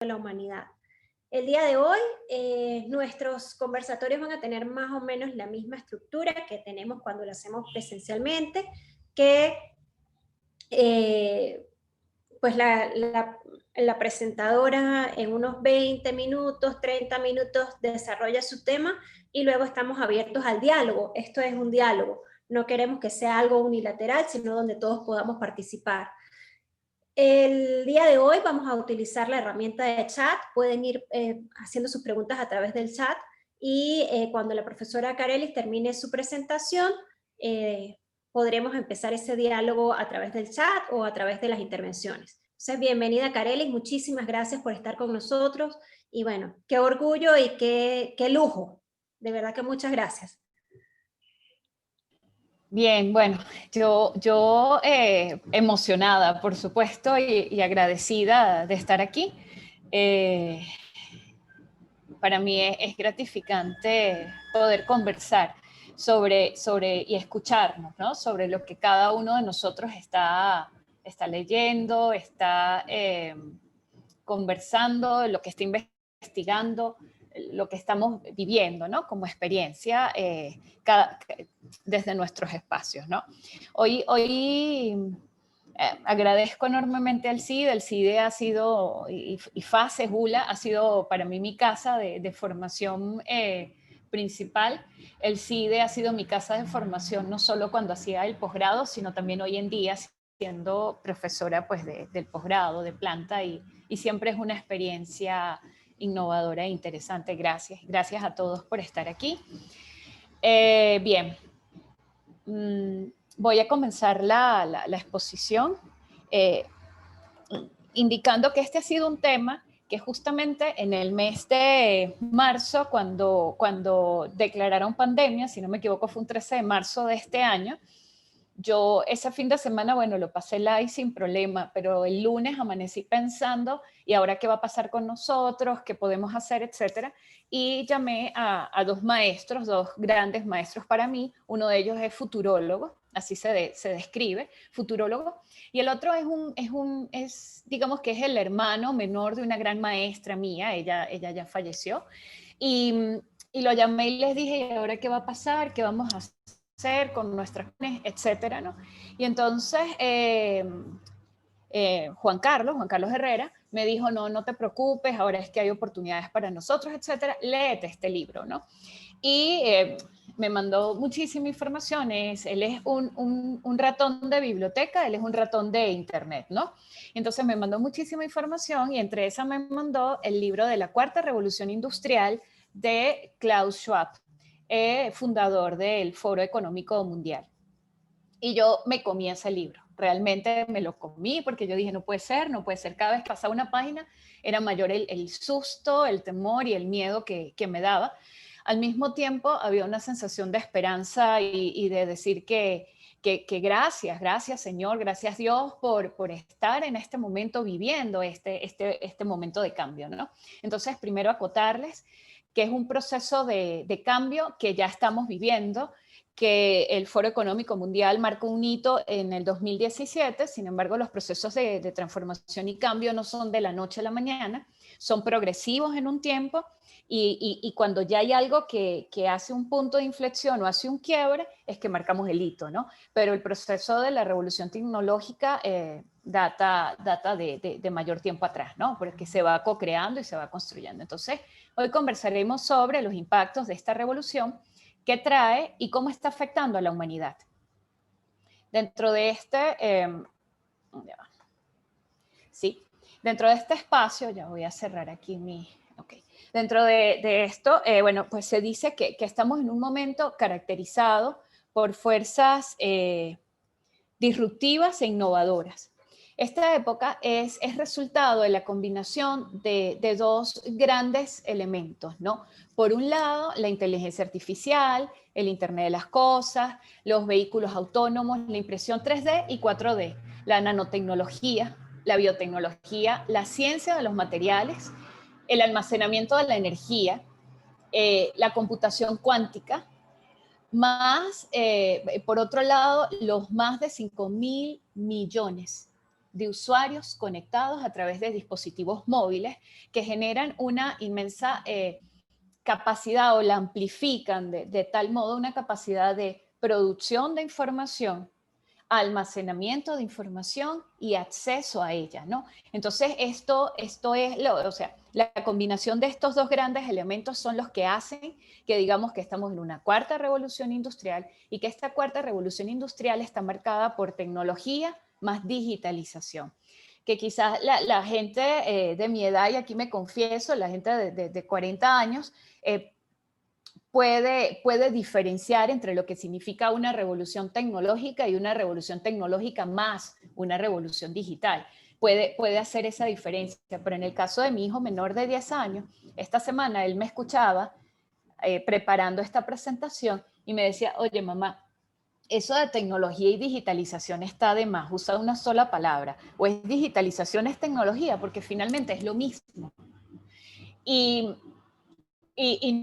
de la humanidad. El día de hoy, nuestros conversatorios van a tener más o menos la misma estructura que tenemos cuando lo hacemos presencialmente, que eh, pues la presentadora en unos 20 minutos, 30 minutos desarrolla su tema y luego estamos abiertos al diálogo. Esto es un diálogo. No queremos que sea algo unilateral, sino donde todos podamos participar. El día de hoy vamos a utilizar la herramienta de chat. Pueden ir haciendo sus preguntas a través del chat y cuando la profesora Carelis termine su presentación, podremos empezar ese diálogo a través del chat o a través de las intervenciones. Entonces, bienvenida Carelis, muchísimas gracias por estar con nosotros y bueno, qué orgullo y qué lujo. De verdad que muchas gracias. Bien, bueno, yo emocionada, por supuesto, y agradecida de estar aquí. Para mí es gratificante poder conversar sobre y escucharnos, ¿no? Sobre lo que cada uno de nosotros está leyendo, está conversando, lo que está investigando, lo que estamos viviendo, ¿no? Como experiencia desde nuestros espacios, ¿no? Hoy agradezco enormemente al CIDE. El CIDE ha sido, y FACE, Gula, ha sido para mí mi casa de formación principal. El CIDE ha sido mi casa de formación no solo cuando hacía el posgrado, sino también hoy en día siendo profesora pues, del posgrado, de planta, y siempre es una experiencia innovadora e interesante. Gracias a todos por estar aquí. Bien. Voy a comenzar la exposición indicando que este ha sido un tema que justamente en el mes de marzo, cuando declararon pandemia, si no me equivoco fue un 13 de marzo de este año, yo ese fin de semana, bueno, lo pasé live sin problema, pero el lunes amanecí pensando, ¿y ahora qué va a pasar con nosotros? ¿Qué podemos hacer? Etcétera. Y llamé a dos maestros, dos grandes maestros para mí. Uno de ellos es futurólogo, así se describe, futurólogo. Y el otro digamos que es el hermano menor de una gran maestra mía. Ella ya falleció. Y lo llamé y les dije, ¿y ahora qué va a pasar? ¿Qué vamos a hacer con nuestras, etcétera, ¿no? Y entonces Juan Carlos Herrera me dijo, no te preocupes, ahora es que hay oportunidades para nosotros, etcétera, léete este libro, ¿no? Y me mandó muchísima información. Él es un ratón de biblioteca, él es un ratón de internet, ¿no? Entonces me mandó muchísima información y entre esa me mandó el libro de la Cuarta Revolución Industrial de Klaus Schwab, fundador del Foro Económico Mundial. Y yo me comí ese libro, realmente me lo comí porque yo dije, no puede ser, cada vez pasaba una página, era mayor el susto, el temor y el miedo que me daba. Al mismo tiempo había una sensación de esperanza y de decir que gracias Señor, gracias Dios por estar en este momento viviendo este momento de cambio, ¿no? Entonces, primero acotarles que es un proceso de cambio que ya estamos viviendo, que el Foro Económico Mundial marcó un hito en el 2017, sin embargo los procesos de transformación y cambio no son de la noche a la mañana, son progresivos en un tiempo y cuando ya hay algo que hace un punto de inflexión o hace un quiebre, es que marcamos el hito, ¿no? Pero el proceso de la revolución tecnológica data de mayor tiempo atrás, ¿no? Porque se va co-creando y se va construyendo. Entonces, hoy conversaremos sobre los impactos de esta revolución, qué trae y cómo está afectando a la humanidad. Dentro de dentro de este espacio, ya voy a cerrar aquí dentro de esto, bueno, pues se dice que estamos en un momento caracterizado por fuerzas disruptivas e innovadoras. Esta época es resultado de la combinación de dos grandes elementos, ¿no? Por un lado, la inteligencia artificial, el Internet de las cosas, los vehículos autónomos, la impresión 3D y 4D, la nanotecnología, la biotecnología, la ciencia de los materiales, el almacenamiento de la energía, la computación cuántica, más, por otro lado, los más de 5.000 millones de usuarios conectados a través de dispositivos móviles que generan una inmensa capacidad o la amplifican de tal modo una capacidad de producción de información, almacenamiento de información y acceso a ella, ¿no? Entonces, esto es, o sea, la combinación de estos dos grandes elementos son los que hacen que digamos que estamos en una cuarta revolución industrial y que esta cuarta revolución industrial está marcada por tecnología más digitalización. Que quizás la gente de mi edad, y aquí me confieso, la gente de 40 años, puede diferenciar entre lo que significa una revolución tecnológica y una revolución tecnológica más una revolución digital. Puede hacer esa diferencia, pero en el caso de mi hijo menor de 10 años, esta semana él me escuchaba preparando esta presentación y me decía, oye mamá, eso de tecnología y digitalización está de más, usa una sola palabra, o es digitalización, es tecnología, porque finalmente es lo mismo. Y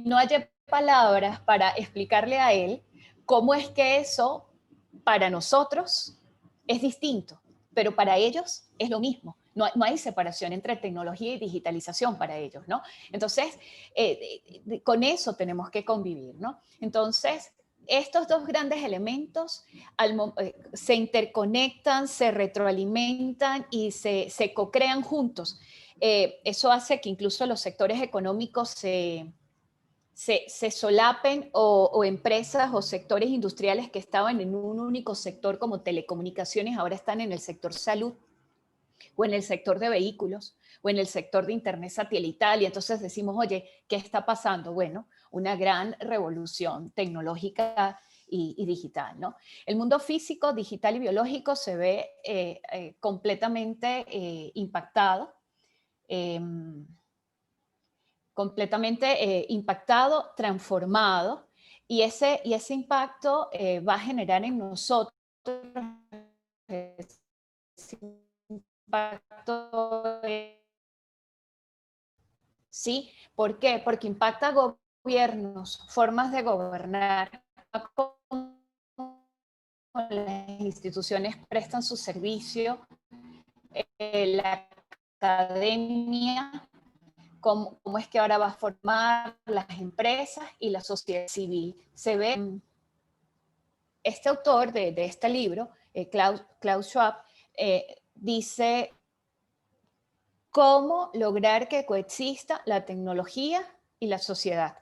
no haya palabras para explicarle a él cómo es que eso para nosotros es distinto, pero para ellos es lo mismo. No hay separación entre tecnología y digitalización para ellos, ¿no? Entonces, con eso tenemos que convivir, ¿no? Entonces, estos dos grandes elementos se interconectan, se retroalimentan y se co-crean juntos. Eso hace que incluso los sectores económicos se solapen o empresas o sectores industriales que estaban en un único sector como telecomunicaciones ahora están en el sector salud o en el sector de vehículos o en el sector de internet satelital y entonces decimos, oye, ¿qué está pasando? Bueno, una gran revolución tecnológica y digital, ¿no? El mundo físico, digital y biológico se ve completamente impactado. Impactado, transformado, y ese impacto va a generar en nosotros ese impacto, ¿sí? ¿Por qué? Porque impacta gobiernos, formas de gobernar, cómo las instituciones prestan su servicio, la academia, cómo es que ahora va a formar las empresas y la sociedad civil. Se ve, este autor de este libro, Klaus Schwab, dice cómo lograr que coexista la tecnología y la sociedad.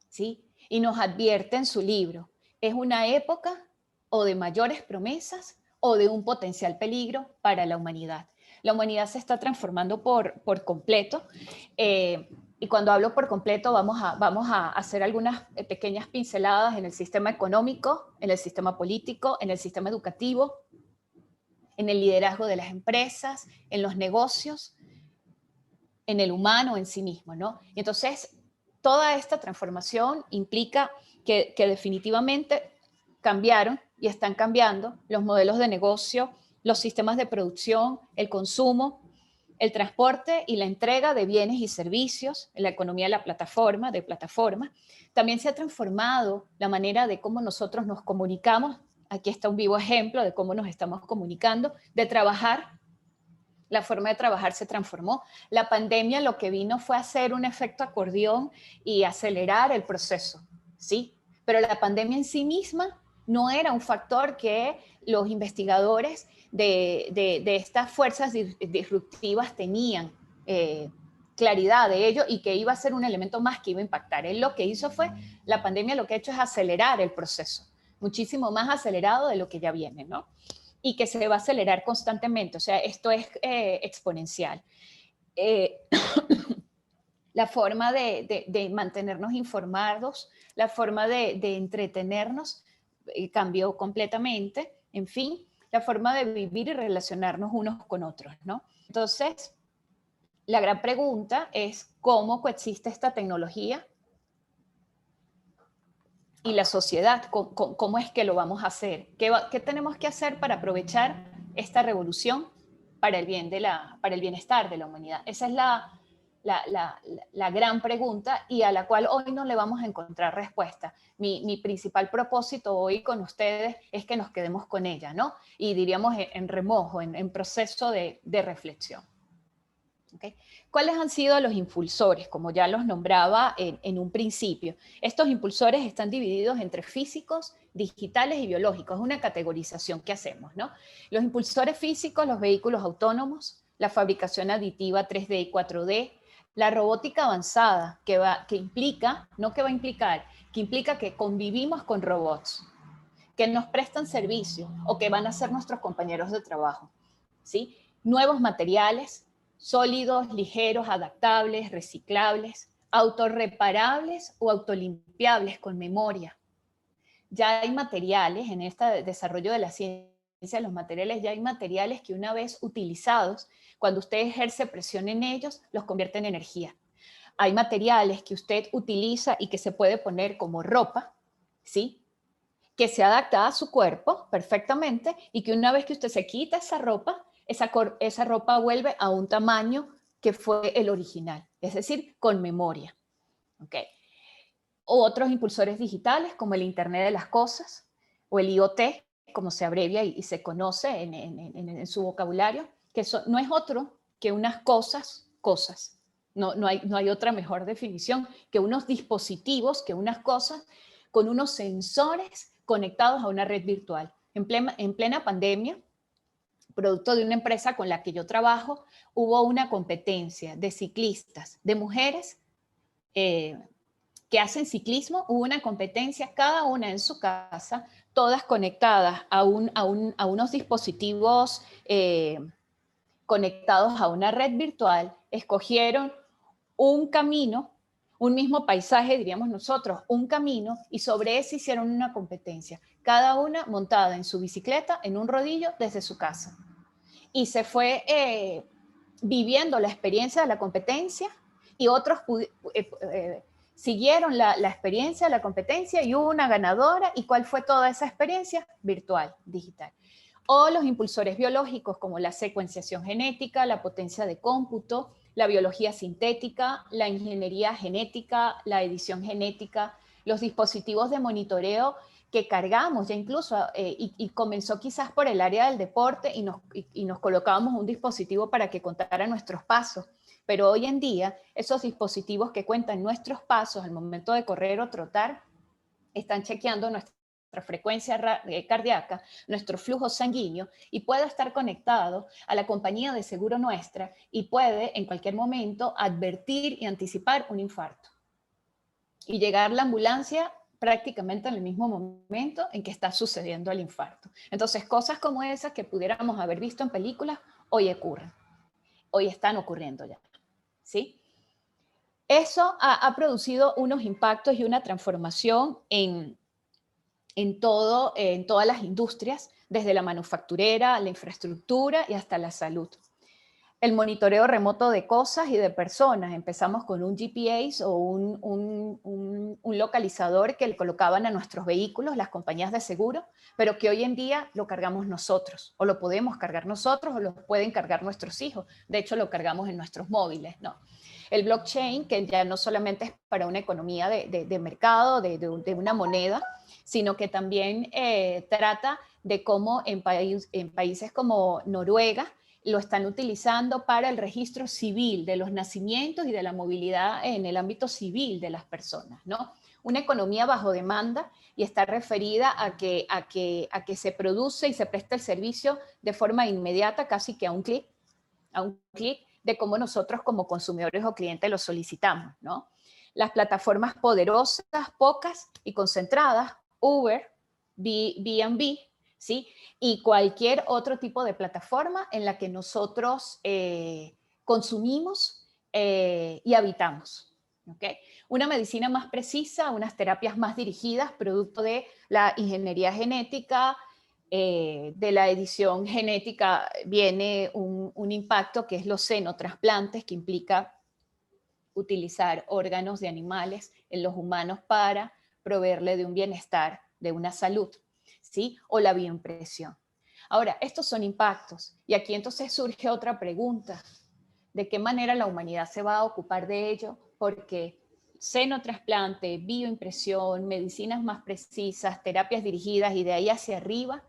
¿Sí? Y nos advierte en su libro, es una época o de mayores promesas o de un potencial peligro para la humanidad. La humanidad se está transformando por completo. Y cuando hablo por completo, vamos a hacer algunas pequeñas pinceladas en el sistema económico, en el sistema político, en el sistema educativo, en el liderazgo de las empresas, en los negocios, en el humano en sí mismo, ¿no? Y entonces, toda esta transformación implica que definitivamente cambiaron y están cambiando los modelos de negocio, los sistemas de producción, el consumo, el transporte y la entrega de bienes y servicios, en la economía de plataforma. También se ha transformado la manera de cómo nosotros nos comunicamos. Aquí está un vivo ejemplo de cómo nos estamos comunicando, de trabajar. La forma de trabajar se transformó. La pandemia lo que vino fue hacer un efecto acordeón y acelerar el proceso, ¿sí? Pero la pandemia en sí misma no era un factor que los investigadores de estas fuerzas disruptivas tenían claridad de ello y que iba a ser un elemento más que iba a impactar. Él lo que hizo fue, la pandemia lo que ha hecho es acelerar el proceso, muchísimo más acelerado de lo que ya viene, ¿no? Y que se va a acelerar constantemente, o sea, esto es exponencial. La forma de mantenernos informados, la forma de entretenernos cambió completamente, en fin, la forma de vivir y relacionarnos unos con otros, ¿no? Entonces, la gran pregunta es cómo coexiste esta tecnología y la sociedad, ¿cómo es que lo vamos a hacer? ¿Qué tenemos que hacer para aprovechar esta revolución para el bienestar de la humanidad? Esa es la gran pregunta y a la cual hoy no le vamos a encontrar respuesta. Mi principal propósito hoy con ustedes es que nos quedemos con ella, ¿no? Y diríamos en remojo, en proceso de reflexión. ¿Okay? ¿Cuáles han sido los impulsores? Como ya los nombraba en un principio. Estos impulsores están divididos entre físicos, digitales y biológicos. Es una categorización que hacemos, ¿no? Los impulsores físicos, los vehículos autónomos, la fabricación aditiva 3D y 4D, la robótica avanzada, que implica, no que va a implicar, que implica que convivimos con robots, que nos prestan servicio o que van a ser nuestros compañeros de trabajo, ¿sí? Nuevos materiales, sólidos, ligeros, adaptables, reciclables, autorreparables o autolimpiables con memoria. Ya hay materiales, en este desarrollo de la ciencia de los materiales, ya hay materiales que una vez utilizados, cuando usted ejerce presión en ellos, los convierte en energía. Hay materiales que usted utiliza y que se puede poner como ropa, ¿sí? Que se adapta a su cuerpo perfectamente y que una vez que usted se quita esa ropa, esa ropa vuelve a un tamaño que fue el original, es decir, con memoria. ¿Okay? O otros impulsores digitales como el Internet de las Cosas o el IoT, como se abrevia y se conoce en su vocabulario, que no es otro que unas cosas. No hay otra mejor definición que unos dispositivos, que unas cosas con unos sensores conectados a una red virtual. En plena pandemia, producto de una empresa con la que yo trabajo, hubo una competencia de ciclistas, de mujeres que hacen ciclismo, hubo una competencia, cada una en su casa, todas conectadas a unos dispositivos conectados a una red virtual, escogieron un camino, un mismo paisaje, diríamos nosotros, un camino, y sobre ese hicieron una competencia, cada una montada en su bicicleta, en un rodillo, desde su casa. Y se fue viviendo la experiencia de la competencia y otros siguieron la experiencia de la competencia y hubo una ganadora. ¿Y cuál fue toda esa experiencia? Virtual, digital. O los impulsores biológicos como la secuenciación genética, la potencia de cómputo, la biología sintética, la ingeniería genética, la edición genética, los dispositivos de monitoreo que cargamos ya incluso, y comenzó quizás por el área del deporte y nos colocábamos un dispositivo para que contara nuestros pasos. Pero hoy en día, esos dispositivos que cuentan nuestros pasos al momento de correr o trotar, están chequeando nuestra frecuencia cardíaca, nuestro flujo sanguíneo y puede estar conectado a la compañía de seguro nuestra y puede en cualquier momento advertir y anticipar un infarto. Y llegar la ambulancia prácticamente en el mismo momento en que está sucediendo el infarto. Entonces, cosas como esas que pudiéramos haber visto en películas, hoy ocurren. Hoy están ocurriendo ya. ¿Sí? Eso ha producido unos impactos y una transformación en todas las industrias, desde la manufacturera, la infraestructura y hasta la salud. El monitoreo remoto de cosas y de personas. Empezamos con un GPS o un localizador que le colocaban a nuestros vehículos las compañías de seguro, pero que hoy en día lo cargamos nosotros, o lo podemos cargar nosotros, o lo pueden cargar nuestros hijos. De hecho, lo cargamos en nuestros móviles, ¿no? El blockchain, que ya no solamente es para una economía de mercado, de una moneda, sino que también trata de cómo en países como Noruega, lo están utilizando para el registro civil de los nacimientos y de la movilidad en el ámbito civil de las personas, ¿no? Una economía bajo demanda y está referida a que se produce y se presta el servicio de forma inmediata, casi que a un clic de cómo nosotros como consumidores o clientes lo solicitamos, ¿no? Las plataformas poderosas, pocas y concentradas, Uber, B&B, ¿sí? Y cualquier otro tipo de plataforma en la que nosotros consumimos y habitamos. ¿Okay? Una medicina más precisa, unas terapias más dirigidas, producto de la ingeniería genética, de la edición genética viene un impacto que es los xenotrasplantes, que implica utilizar órganos de animales en los humanos para proveerle de un bienestar, de una salud, ¿sí? O la bioimpresión. Ahora, estos son impactos. Y aquí entonces surge otra pregunta. de qué manera la humanidad se va a ocupar de ello, porque seno trasplante, bioimpresión, medicinas más precisas, terapias dirigidas y de ahí hacia arriba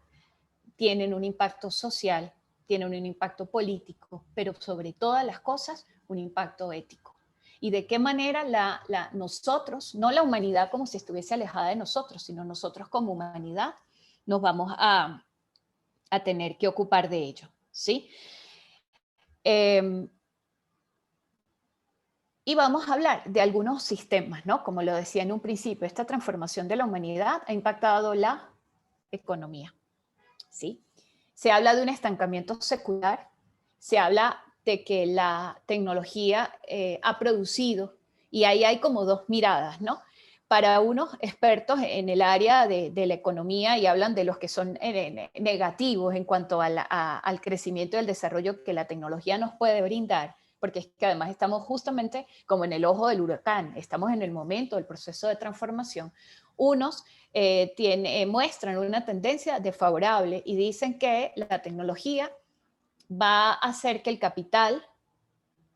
tienen un impacto social, tienen un impacto político, pero sobre todas las cosas un impacto ético. Y de qué manera nosotros, no la humanidad como si estuviese alejada de nosotros, sino nosotros como humanidad nos vamos a tener que ocupar de ello, ¿sí? Y vamos a hablar de algunos sistemas, ¿no? Como lo decía en un principio, esta transformación de la humanidad ha impactado la economía, ¿sí? Se habla de un estancamiento secular, se habla de que la tecnología ha producido, y ahí hay como dos miradas, ¿no? Para unos expertos en el área de la economía y hablan de los que son negativos en cuanto al crecimiento y el desarrollo que la tecnología nos puede brindar, porque es que además estamos justamente como en el ojo del huracán, estamos en el momento del proceso de transformación. Unos muestran una tendencia desfavorable y dicen que la tecnología va a hacer que el capital,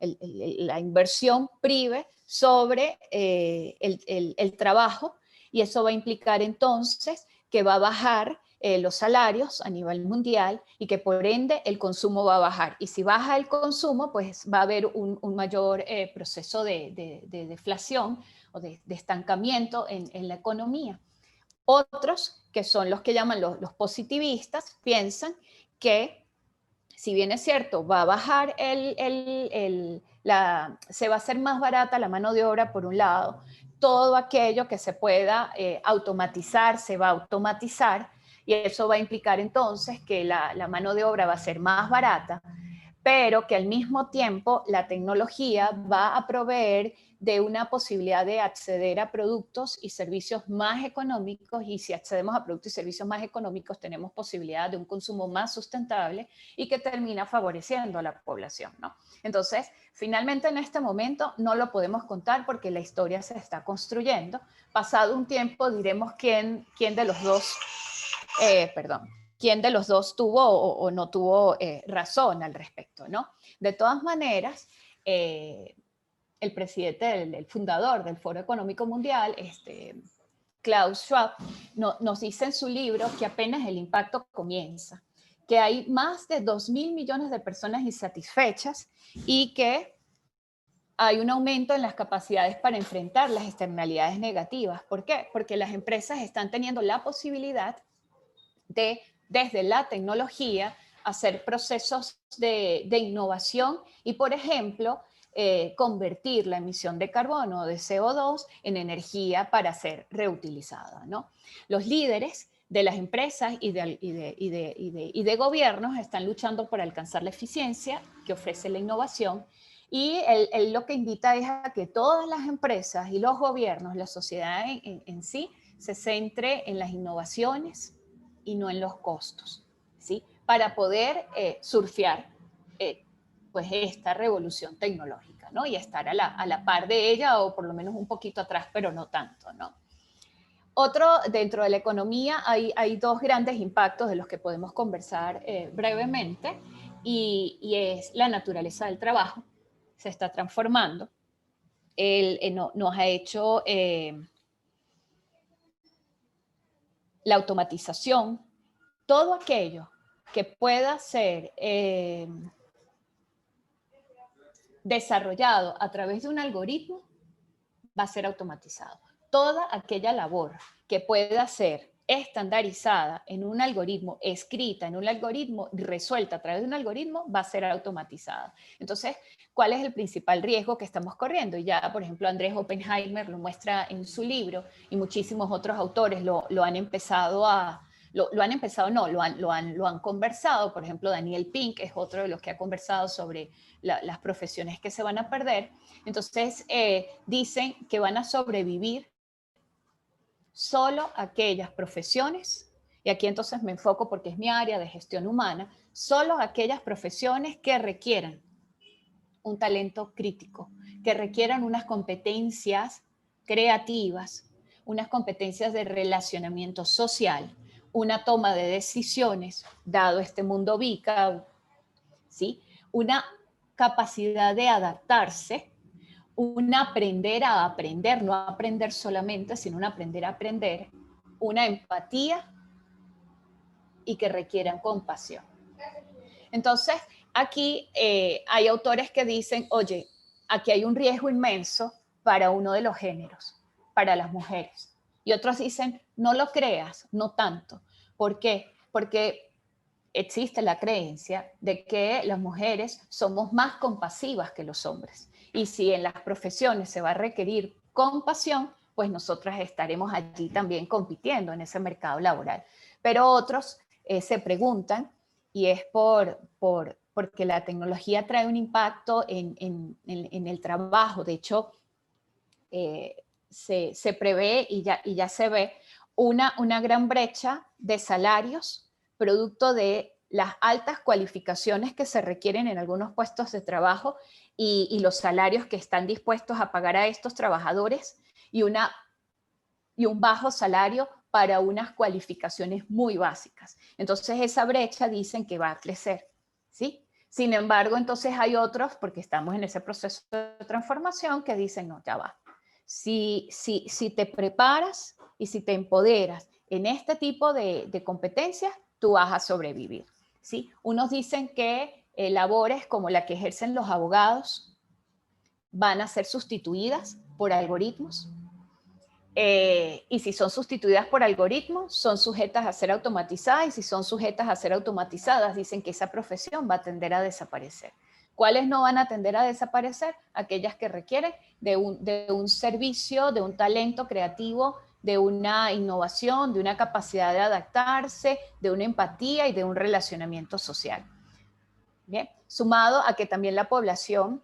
la inversión prive sobre el trabajo, y eso va a implicar entonces que va a bajar los salarios a nivel mundial y que por ende el consumo va a bajar. Y si baja el consumo, pues va a haber un mayor proceso de deflación o de estancamiento en la economía. Otros, que son los que llaman los positivistas, piensan que si bien es cierto, va a bajar se va a hacer más barata la mano de obra por un lado, todo aquello que se pueda automatizar, se va a automatizar, y eso va a implicar entonces que la mano de obra va a ser más barata, pero que al mismo tiempo la tecnología va a proveer de una posibilidad de acceder a productos y servicios más económicos, y si accedemos a productos y servicios más económicos tenemos posibilidad de un consumo más sustentable y que termina favoreciendo a la población, ¿no? Entonces, finalmente en este momento no lo podemos contar porque la historia se está construyendo. Pasado un tiempo diremos quién de los dos, quién de los dos tuvo o no tuvo razón al respecto, ¿no? De todas maneras, el presidente, el fundador del Foro Económico Mundial, Klaus Schwab, nos dice en su libro que apenas el impacto comienza, que hay más de 2.000 millones de personas insatisfechas y que hay un aumento en las capacidades para enfrentar las externalidades negativas. ¿Por qué? Porque las empresas están teniendo la posibilidad de, desde la tecnología, hacer procesos de innovación y, por ejemplo, convertir la emisión de carbono, de CO2, en energía para ser reutilizada, ¿no? Los líderes de las empresas y de gobiernos están luchando por alcanzar la eficiencia que ofrece la innovación, y él lo que invita es a que todas las empresas y los gobiernos, la sociedad en sí, se centre en las innovaciones y no en los costos, ¿sí? Para poder surfear pues esta revolución tecnológica, ¿no? Y estar a la par de ella, o por lo menos un poquito atrás, pero no tanto, ¿no? Otro, dentro de la economía hay dos grandes impactos de los que podemos conversar brevemente, y es la naturaleza del trabajo. Se está transformando. Nos ha hecho la automatización, todo aquello que pueda ser desarrollado a través de un algoritmo va a ser automatizado. Toda aquella labor que pueda ser estandarizada en un algoritmo, escrita en un algoritmo, resuelta a través de un algoritmo, va a ser automatizada. Entonces, ¿cuál es el principal riesgo que estamos corriendo? Y ya, por ejemplo, Andrés Oppenheimer lo muestra en su libro, y muchísimos otros autores lo han empezado lo han conversado. Por ejemplo, Daniel Pink es otro de los que ha conversado sobre las profesiones que se van a perder. Entonces, dicen que van a sobrevivir solo aquellas profesiones, y aquí entonces me enfoco porque es mi área de gestión humana, solo aquellas profesiones que requieran un talento crítico, que requieran unas competencias creativas, unas competencias de relacionamiento social, una toma de decisiones, dado este mundo VICA, ¿sí? Una capacidad de adaptarse, un aprender a aprender, no aprender solamente, sino un aprender a aprender, una empatía y que requieran compasión. Entonces, aquí hay autores que dicen, oye, aquí hay un riesgo inmenso para uno de los géneros, para las mujeres. Y otros dicen, no lo creas, no tanto. ¿Por qué? Porque existe la creencia de que las mujeres somos más compasivas que los hombres. Y si en las profesiones se va a requerir compasión, pues nosotras estaremos allí también compitiendo en ese mercado laboral. Pero otros se preguntan, y es porque la tecnología trae un impacto en el trabajo. De hecho, se prevé y ya se ve una gran brecha de salarios producto de las altas cualificaciones que se requieren en algunos puestos de trabajo y los salarios que están dispuestos a pagar a estos trabajadores y un bajo salario para unas cualificaciones muy básicas. Entonces esa brecha dicen que va a crecer, ¿sí? Sin embargo, entonces hay otros, porque estamos en ese proceso de transformación, que dicen, no, ya va. Si te preparas y si te empoderas en este tipo de competencias, tú vas a sobrevivir, ¿sí? Unos dicen que labores como la que ejercen los abogados van a ser sustituidas por algoritmos. Y si son sustituidas por algoritmos, son sujetas a ser automatizadas, y si son sujetas a ser automatizadas, dicen que esa profesión va a tender a desaparecer. ¿Cuáles no van a tender a desaparecer? Aquellas que requieren de un servicio, de un talento creativo, de una innovación, de una capacidad de adaptarse, de una empatía y de un relacionamiento social. Bien, sumado a que también la población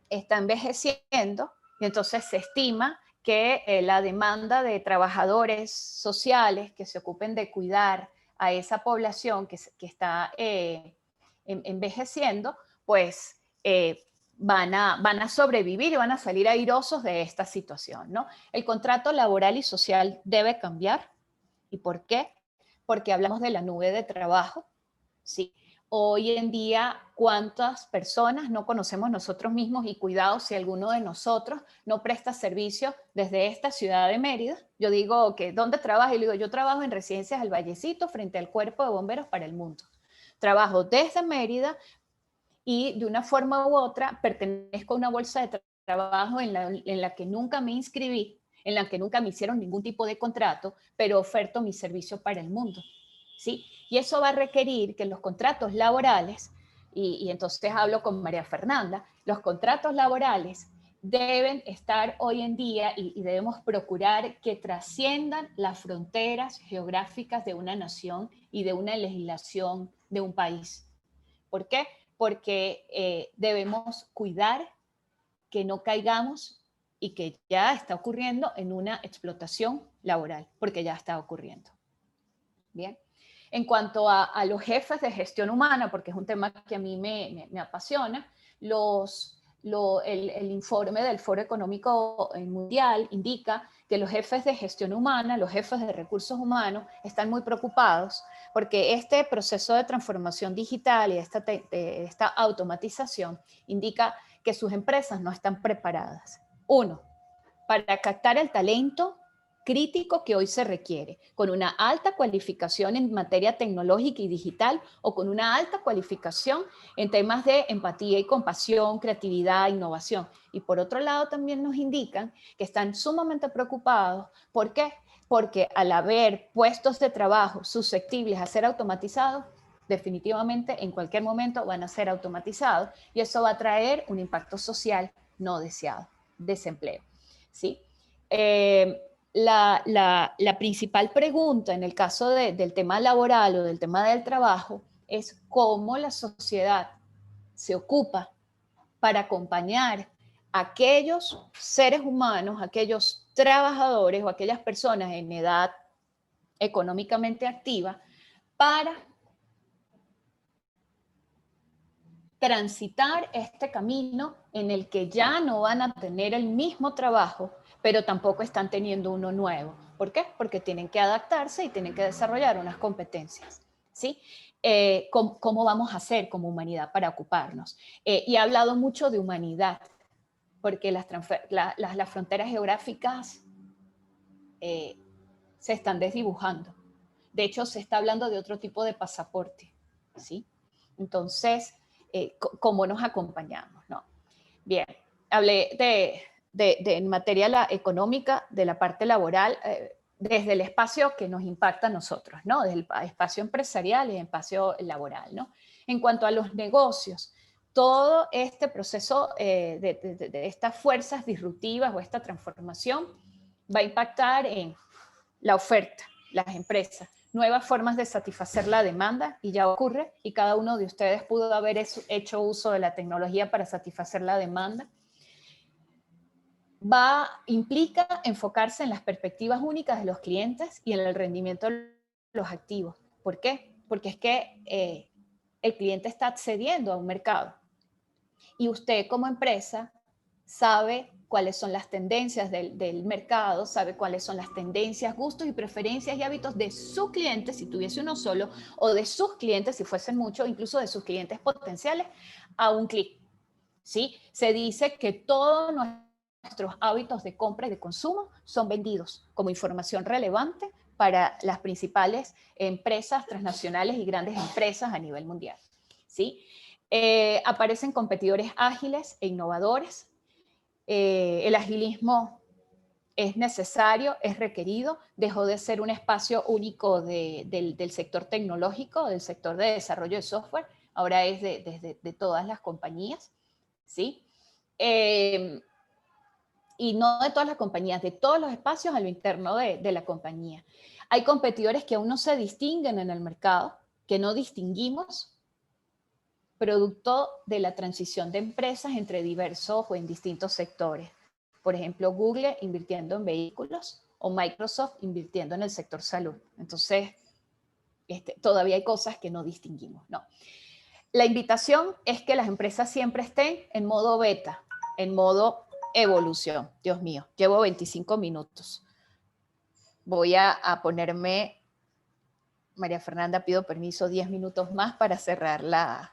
está envejeciendo y entonces se estima que la demanda de trabajadores sociales que se ocupen de cuidar a esa población que está envejeciendo, pues van a sobrevivir y van a salir airosos de esta situación, ¿no? El contrato laboral y social debe cambiar. ¿Y por qué? Porque hablamos de la nube de trabajo, ¿sí? Hoy en día, ¿cuántas personas no conocemos nosotros mismos? Y cuidado si alguno de nosotros no presta servicio desde esta ciudad de Mérida. Yo digo que, ¿dónde trabajo? Y le digo, yo trabajo en Residencias El Vallecito frente al Cuerpo de Bomberos para el Mundo. Trabajo desde Mérida y de una forma u otra pertenezco a una bolsa de trabajo en la que nunca me inscribí, en la que nunca me hicieron ningún tipo de contrato, pero oferto mi servicio para el mundo, ¿sí? Y eso va a requerir que los contratos laborales, y entonces hablo con María Fernanda, los contratos laborales deben estar hoy en día y debemos procurar que trasciendan las fronteras geográficas de una nación y de una legislación de un país. ¿Por qué? Porque debemos cuidar que no caigamos y que ya está ocurriendo en una explotación laboral, porque ya está ocurriendo. Bien. En cuanto a los jefes de gestión humana, porque es un tema que a mí me apasiona, el informe del Foro Económico Mundial indica que los jefes de gestión humana, los jefes de recursos humanos, están muy preocupados porque este proceso de transformación digital y esta automatización indica que sus empresas no están preparadas. Uno, para captar el talento crítico que hoy se requiere, con una alta cualificación en materia tecnológica y digital o con una alta cualificación en temas de empatía y compasión, creatividad, innovación. Y por otro lado también nos indican que están sumamente preocupados. ¿Por qué? Porque al haber puestos de trabajo susceptibles a ser automatizados, definitivamente en cualquier momento van a ser automatizados y eso va a traer un impacto social no deseado, desempleo, ¿sí? La principal pregunta en el caso del tema laboral o del tema del trabajo es cómo la sociedad se ocupa para acompañar a aquellos seres humanos, aquellos trabajadores o aquellas personas en edad económicamente activa para transitar este camino en el que ya no van a tener el mismo trabajo, pero tampoco están teniendo uno nuevo. ¿Por qué? Porque tienen que adaptarse y tienen que desarrollar unas competencias, ¿sí? ¿cómo vamos a hacer como humanidad para ocuparnos? Y he hablado mucho de humanidad, porque las fronteras geográficas se están desdibujando. De hecho, se está hablando de otro tipo de pasaporte, ¿sí? Entonces, ¿cómo nos acompañamos, no? Bien, hablé en materia económica, de la parte laboral, desde el espacio que nos impacta a nosotros, ¿no? Desde el espacio empresarial y el espacio laboral, ¿no? En cuanto a los negocios, todo este proceso de estas fuerzas disruptivas o esta transformación va a impactar en la oferta, las empresas, nuevas formas de satisfacer la demanda, y ya ocurre, y cada uno de ustedes pudo haber hecho uso de la tecnología para satisfacer la demanda. Implica enfocarse en las perspectivas únicas de los clientes y en el rendimiento de los activos. ¿Por qué? Porque es que el cliente está accediendo a un mercado y usted como empresa sabe cuáles son las tendencias del mercado, sabe cuáles son las tendencias, gustos y preferencias y hábitos de su cliente, si tuviese uno solo, o de sus clientes, si fuesen muchos, incluso de sus clientes potenciales, a un clic. ¿Sí? Se dice que todos nuestros hábitos de compra y de consumo son vendidos como información relevante para las principales empresas transnacionales y grandes empresas a nivel mundial. ¿Sí? Aparecen competidores ágiles e innovadores. El agilismo es necesario, es requerido, dejó de ser un espacio único del sector tecnológico, del sector de desarrollo de software, ahora es de todas las compañías, ¿sí? Y no de todas las compañías, de todos los espacios a lo interno de la compañía. Hay competidores que aún no se distinguen en el mercado, que no distinguimos, producto de la transición de empresas entre diversos o en distintos sectores. Por ejemplo, Google invirtiendo en vehículos o Microsoft invirtiendo en el sector salud. Entonces, todavía hay cosas que no distinguimos, ¿no? La invitación es que las empresas siempre estén en modo beta, en modo evolución. Dios mío, llevo 25 minutos. Voy a ponerme, María Fernanda, pido permiso, 10 minutos más para cerrar la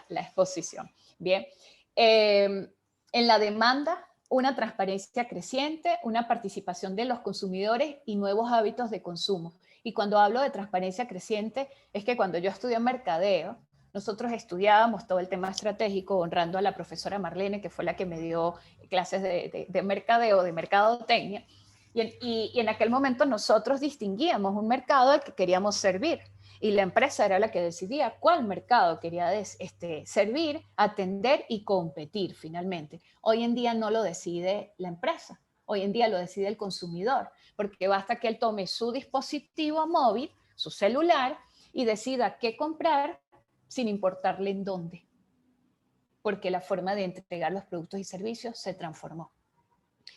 exposición. Bien, en la demanda, una transparencia creciente, una participación de los consumidores y nuevos hábitos de consumo. Y cuando hablo de transparencia creciente, es que cuando yo estudié mercadeo, nosotros estudiábamos todo el tema estratégico, honrando a la profesora Marlene, que fue la que me dio clases de mercadeo, de mercadotecnia, y en aquel momento nosotros distinguíamos un mercado al que queríamos servir, y la empresa era la que decidía cuál mercado quería servir, atender y competir finalmente. Hoy en día no lo decide la empresa, hoy en día lo decide el consumidor, porque basta que él tome su dispositivo móvil, su celular, y decida qué comprar sin importarle en dónde, porque la forma de entregar los productos y servicios se transformó.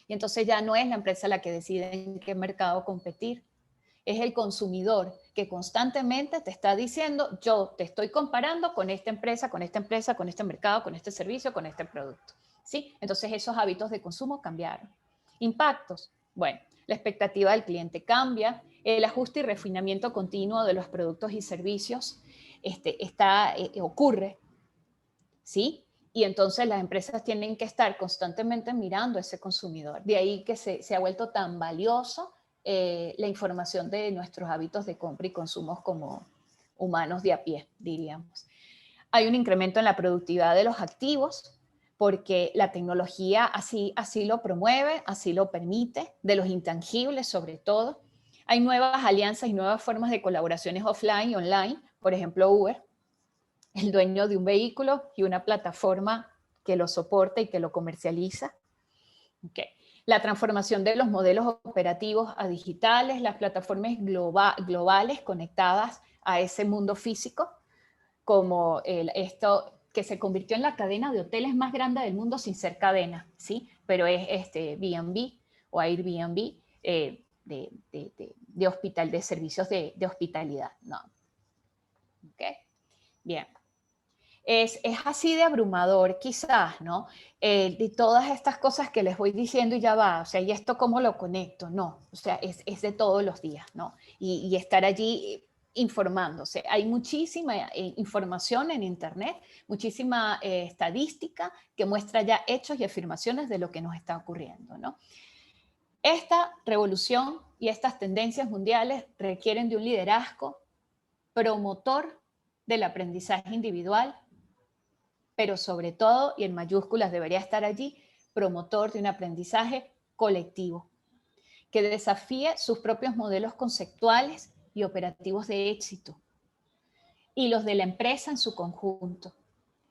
Y entonces ya no es la empresa la que decide en qué mercado competir, es el consumidor que constantemente te está diciendo, yo te estoy comparando con esta empresa, con esta empresa, con este mercado, con este servicio, con este producto. ¿Sí? Entonces esos hábitos de consumo cambiaron. Impactos. Bueno, la expectativa del cliente cambia, el ajuste y refinamiento continuo de los productos y servicios ocurre, ¿sí? Y entonces las empresas tienen que estar constantemente mirando a ese consumidor. De ahí que se ha vuelto tan valioso la información de nuestros hábitos de compra y consumo como humanos de a pie, diríamos. Hay un incremento en la productividad de los activos, porque la tecnología así lo promueve, así lo permite, de los intangibles sobre todo. Hay nuevas alianzas y nuevas formas de colaboraciones offline y online, por ejemplo Uber, el dueño de un vehículo y una plataforma que lo soporta y que lo comercializa. Okay. La transformación de los modelos operativos a digitales, las plataformas globales conectadas a ese mundo físico, como esto que se convirtió en la cadena de hoteles más grande del mundo sin ser cadena, ¿sí? Pero es B&B o Airbnb de servicios de hospitalidad, ¿no? Okay. Bien. Es así de abrumador quizás, ¿no? De todas estas cosas que les voy diciendo y ya va, o sea, ¿y esto cómo lo conecto? No, o sea, es de todos los días, ¿no? Y estar allí informándose. Hay muchísima información en Internet, muchísima estadística que muestra ya hechos y afirmaciones de lo que nos está ocurriendo, ¿no? Esta revolución y estas tendencias mundiales requieren de un liderazgo promotor del aprendizaje individual, pero sobre todo, y en mayúsculas debería estar allí, promotor de un aprendizaje colectivo, que desafíe sus propios modelos conceptuales y operativos de éxito, y los de la empresa en su conjunto.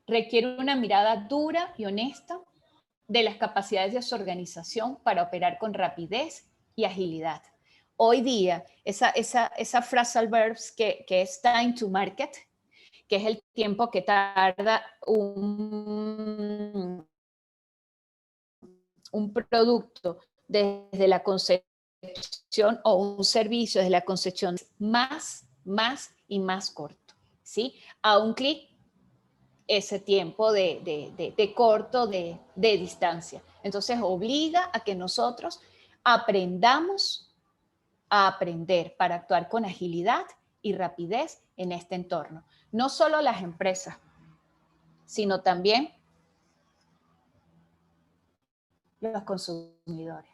Requiere una mirada dura y honesta de las capacidades de su organización para operar con rapidez y agilidad. Hoy día, esa phrasal verbs que es time to market, que es el tiempo que tarda un producto desde la concepción o un servicio desde la concepción más y más corto, ¿sí? A un clic, ese tiempo de corto de distancia. Entonces obliga a que nosotros aprendamos a aprender para actuar con agilidad y rapidez en este entorno. No solo las empresas, sino también los consumidores.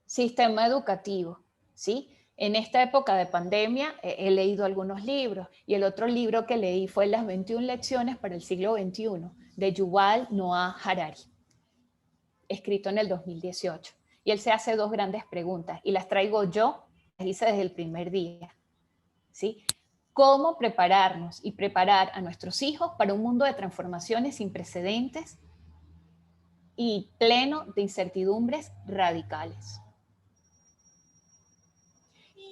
Sistema educativo, ¿sí? En esta época de pandemia he leído algunos libros y el otro libro que leí fue Las 21 lecciones para el siglo XXI de Yuval Noah Harari, escrito en el 2018. Y él se hace dos grandes preguntas y las traigo yo, las hice desde el primer día, ¿sí? ¿Cómo prepararnos y preparar a nuestros hijos para un mundo de transformaciones sin precedentes y pleno de incertidumbres radicales?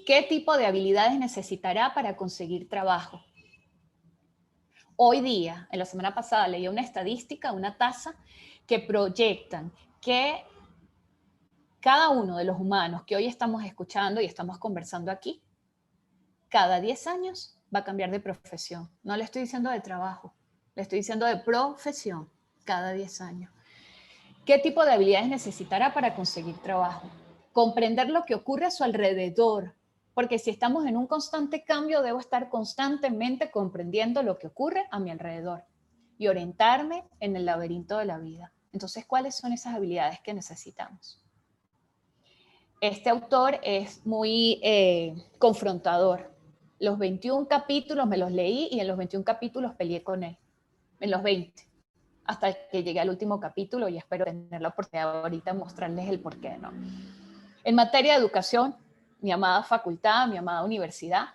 ¿Qué tipo de habilidades necesitará para conseguir trabajo? Hoy día, en la semana pasada leí una estadística, una tasa, que proyectan que cada uno de los humanos que hoy estamos escuchando y estamos conversando aquí, cada 10 años va a cambiar de profesión. No le estoy diciendo de trabajo, le estoy diciendo de profesión, cada 10 años. ¿Qué tipo de habilidades necesitará para conseguir trabajo? Comprender lo que ocurre a su alrededor, porque si estamos en un constante cambio, debo estar constantemente comprendiendo lo que ocurre a mi alrededor y orientarme en el laberinto de la vida. Entonces, ¿cuáles son esas habilidades que necesitamos? Este autor es muy confrontador. Los 21 capítulos me los leí y en los 21 capítulos peleé con él, en los 20, hasta que llegué al último capítulo y espero tener la oportunidad ahorita de mostrarles el porqué, ¿no? En materia de educación, mi amada facultad, mi amada universidad,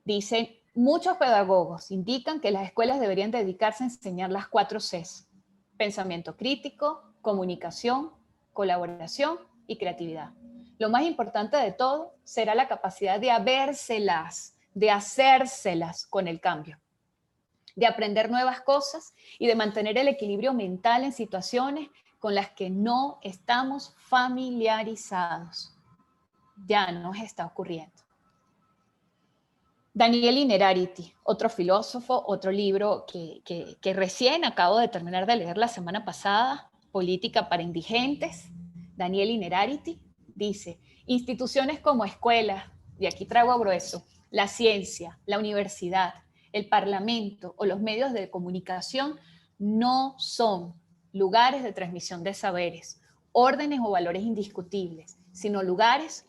dicen, muchos pedagogos indican que las escuelas deberían dedicarse a enseñar las 4 Cs: pensamiento crítico, comunicación, colaboración y creatividad. Lo más importante de todo será la capacidad de habérselas, de hacérselas con el cambio, de aprender nuevas cosas y de mantener el equilibrio mental en situaciones con las que no estamos familiarizados. Ya nos está ocurriendo. Daniel Innerarity, otro filósofo, otro libro que recién acabo de terminar de leer la semana pasada, Política para Indigentes. Daniel Innerarity dice, instituciones como escuelas, y aquí traigo a grueso, la ciencia, la universidad, el parlamento o los medios de comunicación no son lugares de transmisión de saberes, órdenes o valores indiscutibles, sino lugares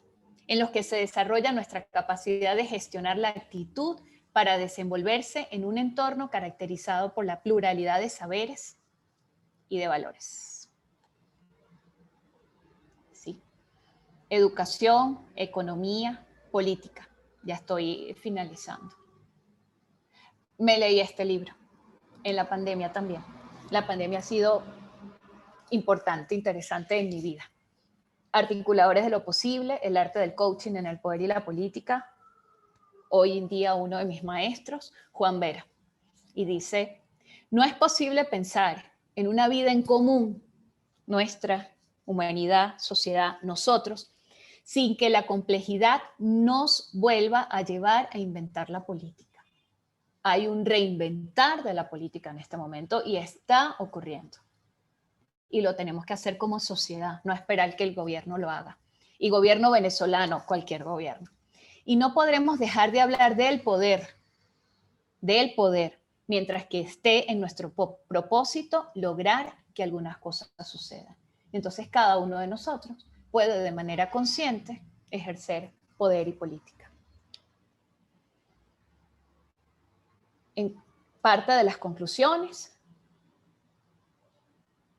en los que se desarrolla nuestra capacidad de gestionar la actitud para desenvolverse en un entorno caracterizado por la pluralidad de saberes y de valores. Sí. Educación, economía, política. Ya estoy finalizando. Me leí este libro en la pandemia también. La pandemia ha sido importante, interesante en mi vida. Articuladores de lo posible, el arte del coaching en el poder y la política. Hoy en día uno de mis maestros, Juan Vera, y dice, no es posible pensar en una vida en común, nuestra humanidad, sociedad, nosotros, sin que la complejidad nos vuelva a llevar a inventar la política. Hay un reinventar de la política en este momento y está ocurriendo. Y lo tenemos que hacer como sociedad, no esperar que el gobierno lo haga. Y gobierno venezolano, cualquier gobierno. Y no podremos dejar de hablar del poder, mientras que esté en nuestro propósito lograr que algunas cosas sucedan. Entonces cada uno de nosotros puede de manera consciente ejercer poder y política. En parte de las conclusiones,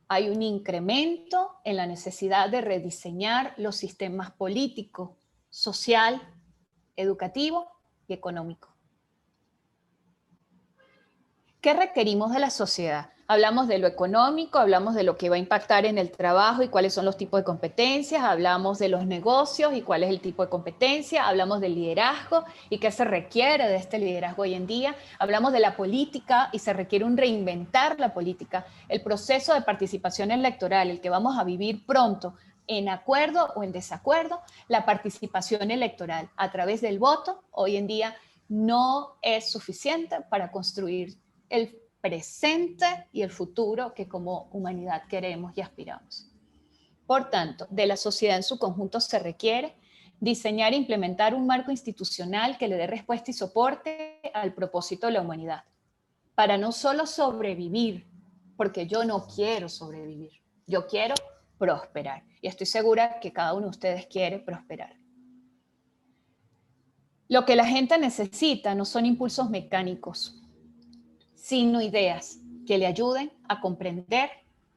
hay un incremento en la necesidad de rediseñar los sistemas político, social, educativo y económico. ¿Qué requerimos de la sociedad? Hablamos de lo económico, hablamos de lo que va a impactar en el trabajo y cuáles son los tipos de competencias, hablamos de los negocios y cuál es el tipo de competencia, hablamos del liderazgo y qué se requiere de este liderazgo hoy en día, hablamos de la política y se requiere un reinventar la política, el proceso de participación electoral, el que vamos a vivir pronto, en acuerdo o en desacuerdo, la participación electoral a través del voto hoy en día no es suficiente para construir el presente y el futuro que como humanidad queremos y aspiramos. Por tanto, de la sociedad en su conjunto se requiere diseñar e implementar un marco institucional que le dé respuesta y soporte al propósito de la humanidad, para no solo sobrevivir, porque yo no quiero sobrevivir, yo quiero prosperar. Y estoy segura que cada uno de ustedes quiere prosperar. Lo que la gente necesita no son impulsos mecánicos, sino ideas que le ayuden a comprender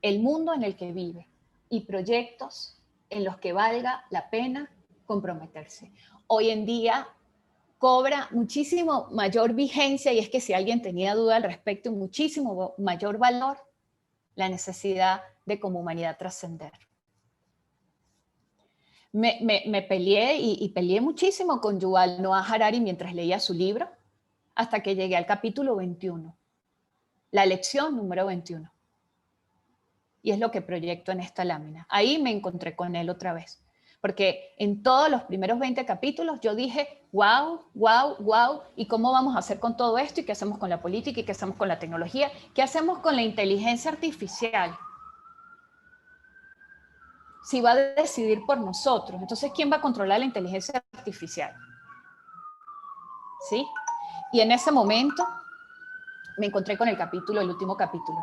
el mundo en el que vive y proyectos en los que valga la pena comprometerse. Hoy en día cobra muchísimo mayor vigencia, y es que si alguien tenía duda al respecto, muchísimo mayor valor la necesidad de como humanidad trascender. Me peleé y peleé muchísimo con Yuval Noah Harari mientras leía su libro, hasta que llegué al capítulo 21, la lección número 21. Y es lo que proyecto en esta lámina. Ahí me encontré con él otra vez, porque en todos los primeros 20 capítulos yo dije, wow, wow, wow, ¿y cómo vamos a hacer con todo esto? ¿Y qué hacemos con la política? ¿Y qué hacemos con la tecnología? ¿Qué hacemos con la inteligencia artificial? Si va a decidir por nosotros, entonces ¿quién va a controlar la inteligencia artificial? ¿Sí? Y en ese momento me encontré con el último capítulo.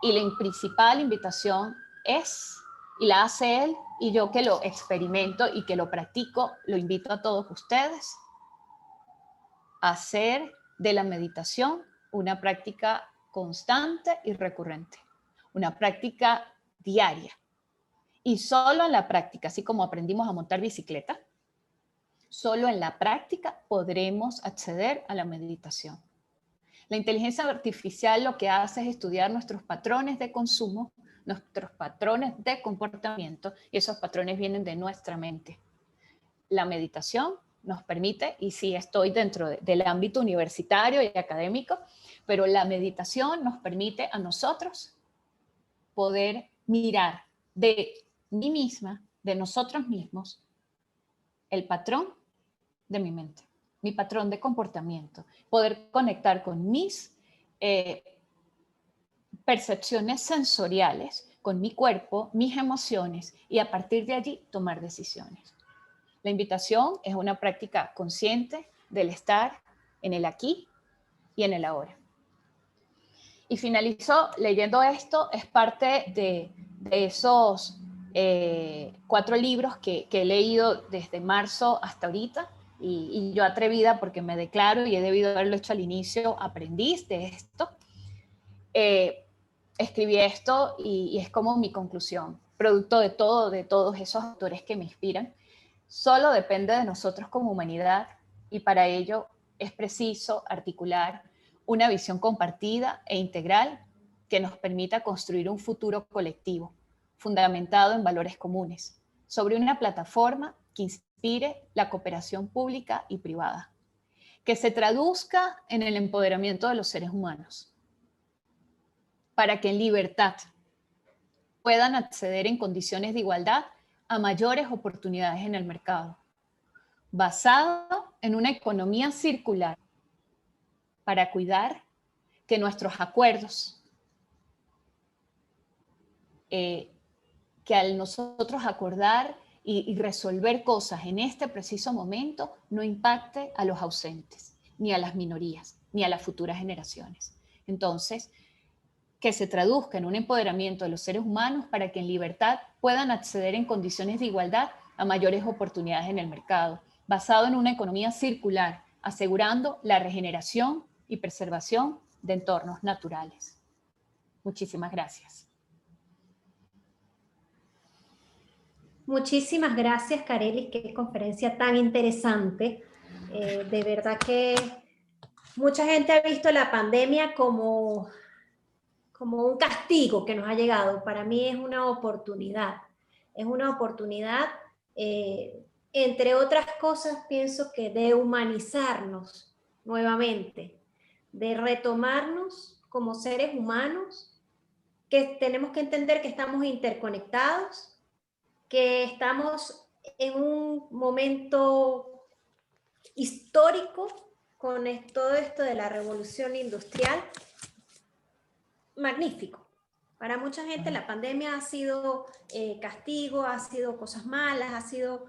Y la principal invitación es, y la hace él, y yo que lo experimento y que lo practico, lo invito a todos ustedes a hacer de la meditación una práctica constante y recurrente, una práctica diaria. Y solo en la práctica, así como aprendimos a montar bicicleta, solo en la práctica podremos acceder a la meditación. La inteligencia artificial lo que hace es estudiar nuestros patrones de consumo, nuestros patrones de comportamiento, y esos patrones vienen de nuestra mente. La meditación nos permite, y sí estoy dentro del ámbito universitario y académico, pero la meditación nos permite a nosotros poder mirar de mí misma, de nosotros mismos, el patrón de mi mente, mi patrón de comportamiento, poder conectar con mis percepciones sensoriales, con mi cuerpo, mis emociones, y a partir de allí tomar decisiones. La invitación es una práctica consciente del estar en el aquí y en el ahora. Y finalizo leyendo esto, es parte de esos 4 libros que he leído desde marzo hasta ahorita, y yo atrevida porque me declaro, y he debido haberlo hecho al inicio, aprendiz de esto. Escribí esto y es como mi conclusión, producto de todos esos autores que me inspiran. Solo depende de nosotros como humanidad, y para ello es preciso articular una visión compartida e integral que nos permita construir un futuro colectivo, fundamentado en valores comunes, sobre una plataforma que inspire la cooperación pública y privada, que se traduzca en el empoderamiento de los seres humanos, para que en libertad puedan acceder en condiciones de igualdad a mayores oportunidades en el mercado, basado en una economía circular, para cuidar que nuestros acuerdos, que al nosotros acordar y resolver cosas en este preciso momento no impacte a los ausentes, ni a las minorías, ni a las futuras generaciones. Entonces, que se traduzca en un empoderamiento de los seres humanos para que en libertad puedan acceder en condiciones de igualdad a mayores oportunidades en el mercado, basado en una economía circular, asegurando la regeneración y preservación de entornos naturales. Muchísimas gracias. Muchísimas gracias, Carelis, qué conferencia tan interesante. De verdad que mucha gente ha visto la pandemia como un castigo que nos ha llegado. Para mí es una oportunidad. Es una oportunidad, entre otras cosas, pienso que de humanizarnos nuevamente, de retomarnos como seres humanos, que tenemos que entender que estamos interconectados, que estamos en un momento histórico con todo esto de la revolución industrial. Magnífico. Para mucha gente la pandemia ha sido castigo, ha sido cosas malas, ha sido,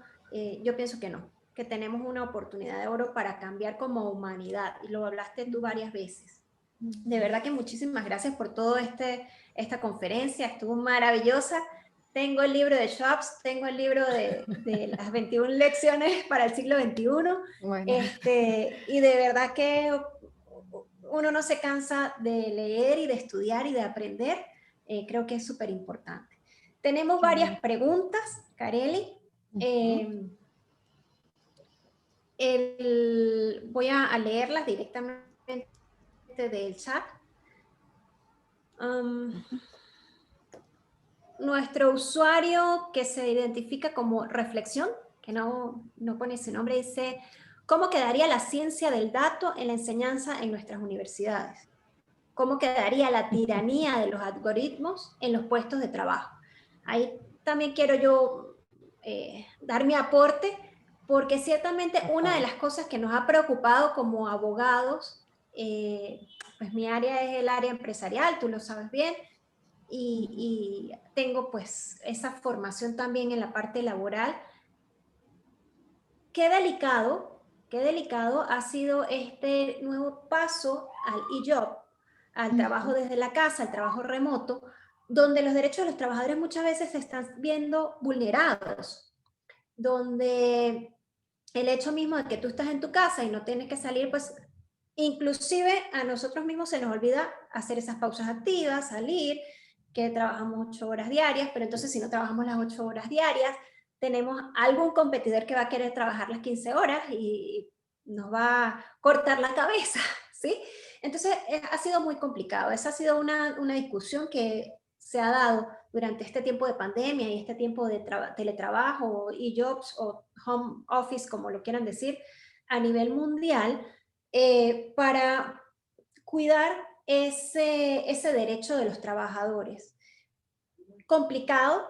yo pienso que no, que tenemos una oportunidad de oro para cambiar como humanidad, y lo hablaste tú varias veces. De verdad que muchísimas gracias por todo esta conferencia, estuvo maravillosa. Tengo el libro de Schwab's, tengo el libro de las 21 lecciones para el siglo XXI, bueno. Y de verdad que uno no se cansa de leer y de estudiar y de aprender. Creo que es súper importante. Tenemos varias preguntas, Carely. Voy a leerlas directamente del chat. Nuestro usuario, que se identifica como Reflexión, que no pone ese nombre, dice: ¿cómo quedaría la ciencia del dato en la enseñanza en nuestras universidades? ¿Cómo quedaría la tiranía de los algoritmos en los puestos de trabajo? Ahí también quiero yo dar mi aporte, porque ciertamente una de las cosas que nos ha preocupado como abogados, pues mi área es el área empresarial, tú lo sabes bien, y tengo pues esa formación también en la parte laboral. Qué delicado ha sido este nuevo paso al e-job, al trabajo desde la casa, al trabajo remoto, donde los derechos de los trabajadores muchas veces se están viendo vulnerados, donde el hecho mismo de que tú estás en tu casa y no tienes que salir, pues inclusive a nosotros mismos se nos olvida hacer esas pausas activas, salir, que trabajamos 8 horas diarias, pero entonces si no trabajamos las 8 horas diarias, tenemos algún competidor que va a querer trabajar las 15 horas y nos va a cortar la cabeza, ¿sí? Entonces ha sido muy complicado. Esa ha sido una discusión que se ha dado durante este tiempo de pandemia y este tiempo de teletrabajo, e-jobs o home office, como lo quieran decir, a nivel mundial, para cuidar ese derecho de los trabajadores. Complicado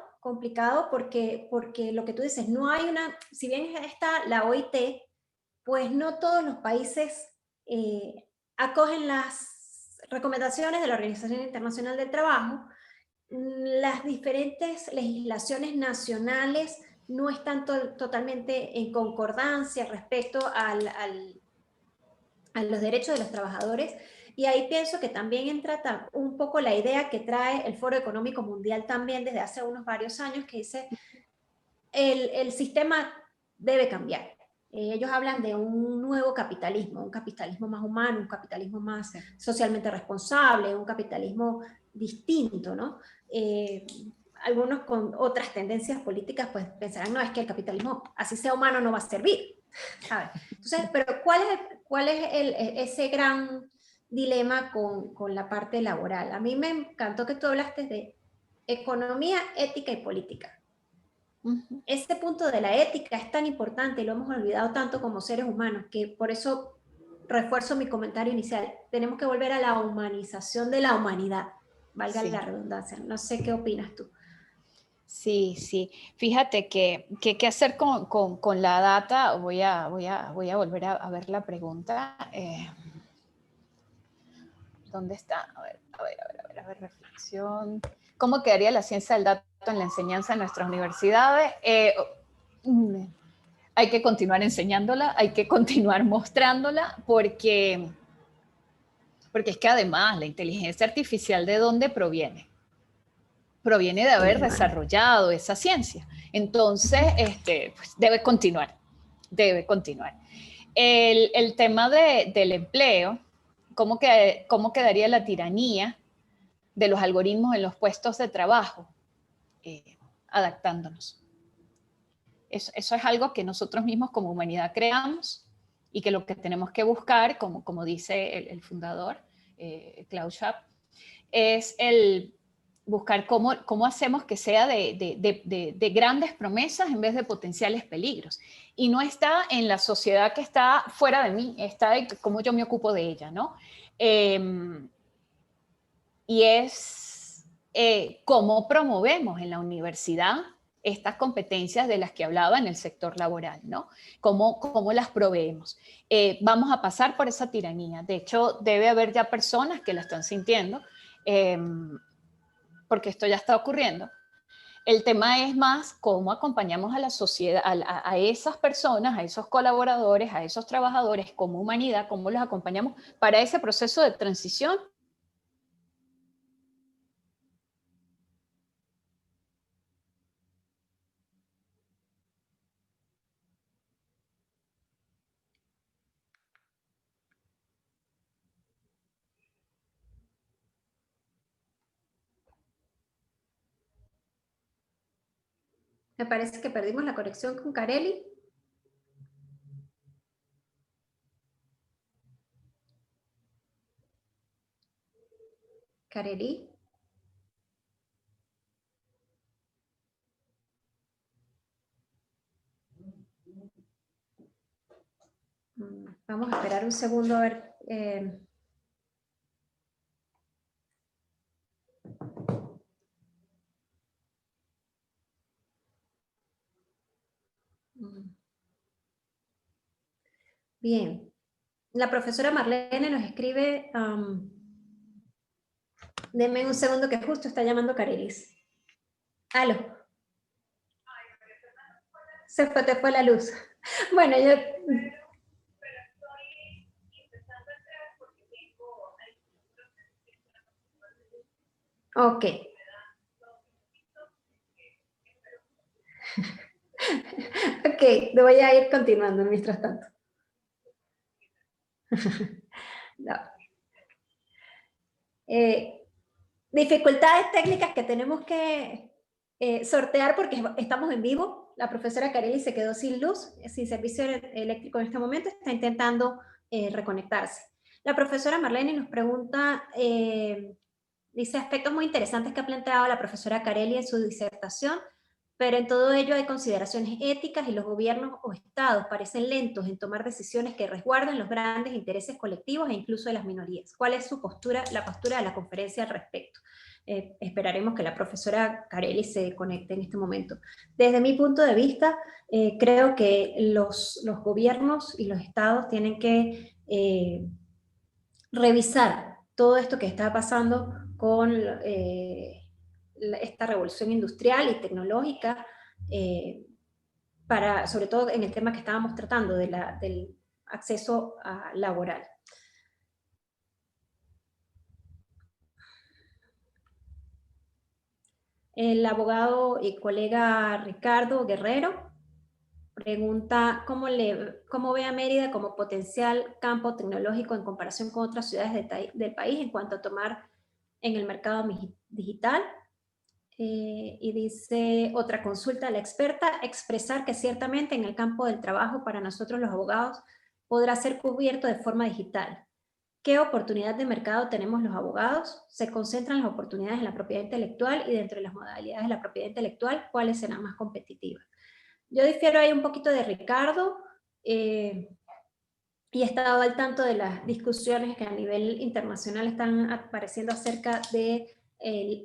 porque lo que tú dices, no hay si bien está la OIT, pues no todos los países acogen las recomendaciones de la Organización Internacional del Trabajo. Las diferentes legislaciones nacionales no están totalmente en concordancia respecto a los derechos de los trabajadores. Y ahí pienso que también entra un poco la idea que trae el Foro Económico Mundial también desde hace unos varios años, que dice el sistema debe cambiar. Ellos hablan de un nuevo capitalismo, un capitalismo más humano, un capitalismo más socialmente responsable, un capitalismo distinto, ¿no? Algunos con otras tendencias políticas pues pensarán, no, es que el capitalismo, así sea humano, no va a servir, ¿sabes? Entonces, pero ¿cuál es ese gran dilema con la parte laboral? A mí me encantó que tú hablaste de economía, ética y política. Este punto de la ética es tan importante y lo hemos olvidado tanto como seres humanos, que por eso refuerzo mi comentario inicial. Tenemos que volver a la humanización de la humanidad, valga la redundancia. No sé qué opinas tú. Sí, sí. Fíjate que qué hacer con la data. Voy a volver a ver la pregunta. ¿Dónde está? A ver, reflexión. ¿Cómo quedaría la ciencia del dato en la enseñanza en nuestras universidades? Hay que continuar enseñándola, hay que continuar mostrándola, porque es que además la inteligencia artificial, ¿de dónde proviene? Proviene de haber desarrollado esa ciencia. Entonces, pues debe continuar, debe continuar. El tema del empleo, ¿cómo quedaría la tiranía de los algoritmos en los puestos de trabajo? Adaptándonos. Eso es algo que nosotros mismos como humanidad creamos y que lo que tenemos que buscar, como dice el fundador, Klaus Schwab, es el buscar cómo hacemos que sea de grandes promesas en vez de potenciales peligros. Y no está en la sociedad que está fuera de mí, está en cómo yo me ocupo de ella, ¿no? Y es cómo promovemos en la universidad estas competencias de las que hablaba en el sector laboral, ¿no? ¿Cómo las proveemos? Vamos a pasar por esa tiranía. De hecho, debe haber ya personas que la están sintiendo, porque esto ya está ocurriendo. El tema es más cómo acompañamos a la sociedad, a esas personas, a esos colaboradores, a esos trabajadores como humanidad, cómo los acompañamos para ese proceso de transición. Me parece que perdimos la conexión con Carely. Carely. Vamos a esperar un segundo a ver. Bien. La profesora Marlene nos escribe, denme un segundo que justo está llamando Carelis. Aló. Te fue la luz. Bueno, yo... Ok. Ok, lo voy a ir continuando mientras tanto. No. Dificultades técnicas que tenemos que sortear porque estamos en vivo. La profesora Carely se quedó sin luz, sin servicio eléctrico en este momento, está intentando reconectarse. La profesora Marlene nos pregunta, dice aspectos muy interesantes que ha planteado la profesora Carely en su disertación, pero en todo ello hay consideraciones éticas y los gobiernos o estados parecen lentos en tomar decisiones que resguarden los grandes intereses colectivos e incluso de las minorías. ¿Cuál es su postura, la postura de la conferencia al respecto? Esperaremos que la profesora Carely se conecte en este momento. Desde mi punto de vista, creo que los gobiernos y los estados tienen que revisar todo esto que está pasando con esta revolución industrial y tecnológica, sobre todo en el tema que estábamos tratando del acceso laboral. El abogado y colega Ricardo Guerrero pregunta cómo ve a Mérida como potencial campo tecnológico en comparación con otras ciudades del país en cuanto a tomar en el mercado digital. Y dice, otra consulta a la experta, expresar que ciertamente en el campo del trabajo para nosotros los abogados podrá ser cubierto de forma digital. ¿Qué oportunidad de mercado tenemos los abogados? ¿Se concentran las oportunidades en la propiedad intelectual y dentro de las modalidades de la propiedad intelectual, cuáles serán más competitivas? Yo difiero ahí un poquito de Ricardo y he estado al tanto de las discusiones que a nivel internacional están apareciendo acerca de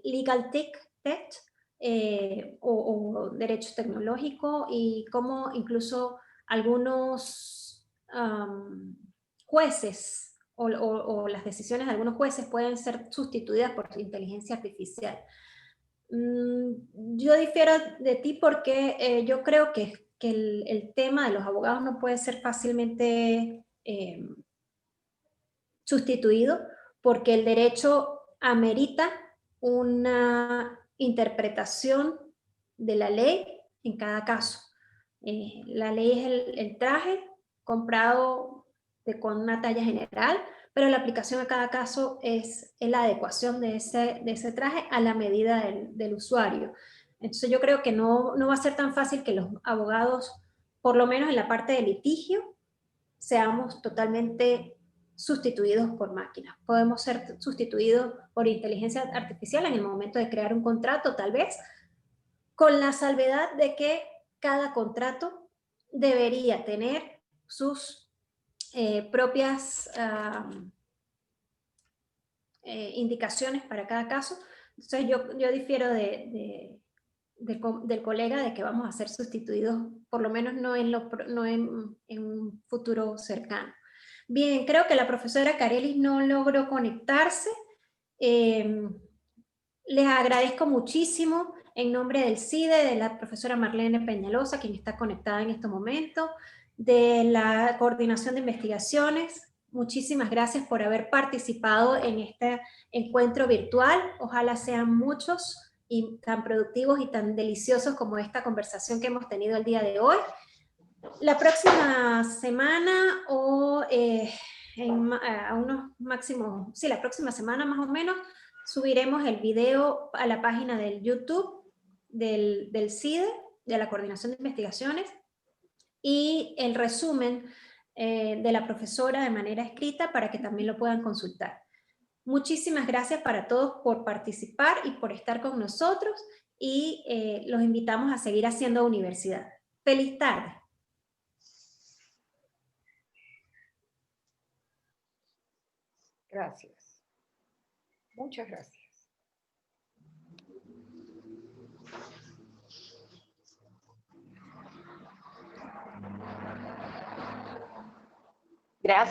Legal Tech o derecho tecnológico y cómo incluso algunos jueces o las decisiones de algunos jueces pueden ser sustituidas por inteligencia artificial. Yo difiero de ti porque yo creo que que el tema de los abogados no puede ser fácilmente sustituido, porque el derecho amerita una interpretación de la ley en cada caso. La ley es el traje comprado con una talla general, pero la aplicación a cada caso es la adecuación de ese traje a la medida del usuario. Entonces yo creo que no va a ser tan fácil que los abogados, por lo menos en la parte de litigio, seamos totalmente sustituidos por máquinas. Podemos ser sustituidos por inteligencia artificial en el momento de crear un contrato, tal vez, con la salvedad de que cada contrato debería tener sus propias indicaciones para cada caso. Entonces yo difiero del colega de que vamos a ser sustituidos, por lo menos no en un futuro cercano. Bien, creo que la profesora Carelis no logró conectarse. Les agradezco muchísimo en nombre del CIDE, de la profesora Marlene Peñalosa, quien está conectada en este momento, de la Coordinación de Investigaciones. Muchísimas gracias por haber participado en este encuentro virtual. Ojalá sean muchos y tan productivos y tan deliciosos como esta conversación que hemos tenido el día de hoy. La próxima semana o a unos máximos, sí, la próxima semana más o menos, subiremos el video a la página del YouTube del CIDE, de la Coordinación de Investigaciones, y el resumen de la profesora de manera escrita para que también lo puedan consultar. Muchísimas gracias para todos por participar y por estar con nosotros, y los invitamos a seguir haciendo universidad. ¡Feliz tarde! Gracias. Muchas gracias.